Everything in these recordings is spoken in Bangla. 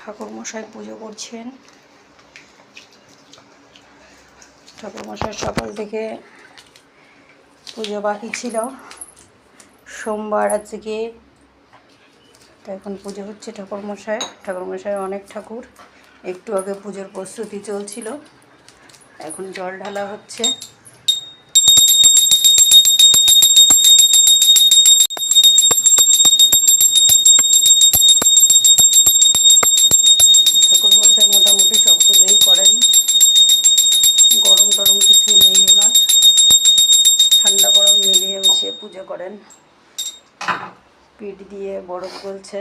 ঠাকুরমশাই পুজো করছেন। ঠাকুরমশাই সকাল থেকে পুজো বাকি ছিল, সোমবার আজকে, তো এখন পুজো হচ্ছে ঠাকুরমশাইয়ের অনেক ঠাকুর। একটু আগে পুজোর প্রস্তুতি চলছিল, এখন জল ঢালা হচ্ছে। ঠাকুরমশাই মোটামুটি সব পুজোই করেন, গরম টরম কিছু নেই ওনার, ঠান্ডা গরম মিলিয়ে মিশিয়ে পুজো করেন। পিঠ দিয়ে বরফ গলছে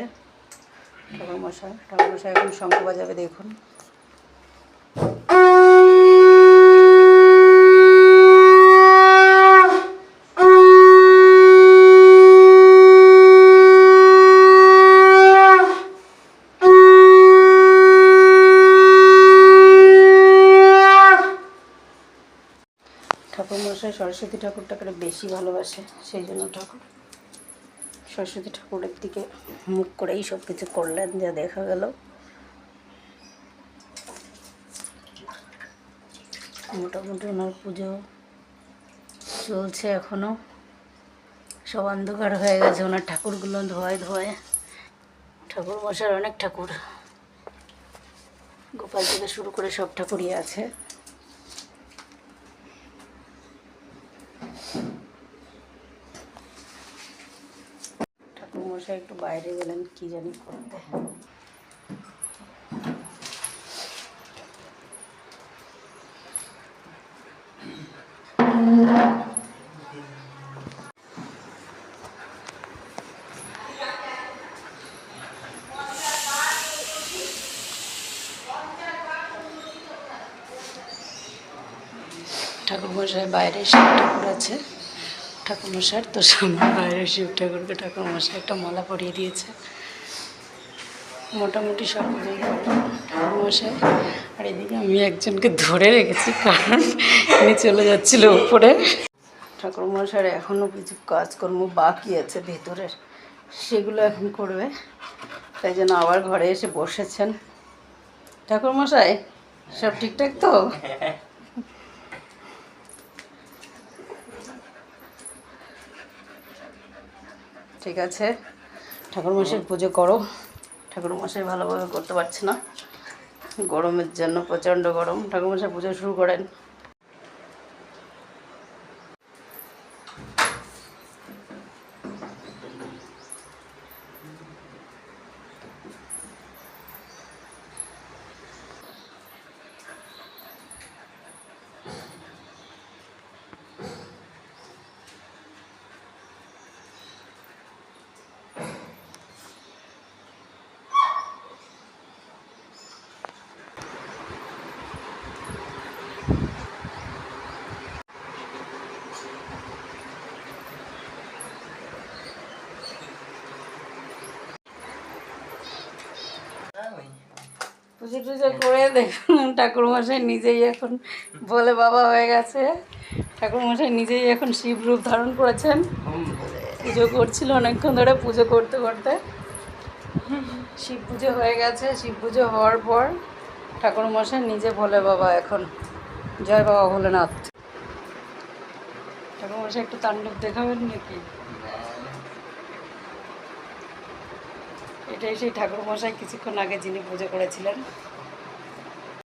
ঠাকুরমশাই এখন শঙ্খ বাজাবে, দেখুন। ঠাকুরমশাই সরস্বতী ঠাকুরটাকে বেশি ভালোবাসে, সেই জন্য সরস্বতী ঠাকুরের দিকে মুখ করেই সব কিছু করলেন, যা দেখা গেল। মোটামুটি ওনার পুজো চলছে এখনও, সব অন্ধকার হয়ে গেছে। ওনার ঠাকুরগুলো ধোয়ায় ঠাকুরমশাইয়ের অনেক ঠাকুর, গোপাল থেকে শুরু করে সব ঠাকুরই আছে। ঠাকুরমশাই একটু বাইরে গেলেন কি জানি করতে। ঠাকুরমশাই বাইরে শিব ঠাকুর আছে, ঠাকুরমশাইয়ের তো সামনে বাইরে শিব ঠাকুরকে ঠাকুরমশাই একটা মালা পরিয়ে দিয়েছে। মোটামুটি সব পুজোই করে ঠাকুরমশাই। আর এদিকে আমি একজনকে ধরে রেখেছি, কারণ উনি চলে যাচ্ছিল উপরে। ঠাকুরমশাইয়ের এখনও কিছু কাজকর্ম বাকি আছে ভেতরের, সেগুলো এখন করবে, তাই জন্য আবার ঘরে এসে বসেছেন। ঠাকুরমশাই সব ঠিকঠাক তো? ঠিক আছে, ঠাকুরমশাই পুজো করো। ঠাকুরমশাই ভালোভাবে করতে পারছে না, গরমের জন্য, প্রচণ্ড গরম। ঠাকুরমশাই পুজো শুরু করেন। পুজো টুজো করে দেখুন ঠাকুরমশাই নিজেই এখন বলে বাবা হয়ে গেছে। ঠাকুরমশাই নিজেই এখন শিব রূপ ধারণ করেছেন, পুজো করছিল অনেকক্ষণ ধরে। পুজো করতে করতে শিব পুজো হয়ে গেছে। শিব পুজো হওয়ার পর ঠাকুরমশাই নিজে ভোলে বাবা এখন। জয় বাবা ভোলেনাথ। ঠাকুরমশাই একটু তাণ্ডব দেখাবেন নাকি? এটাই সেই ঠাকুরমশাই কিছুক্ষণ আগে যিনি পুজো করেছিলেন।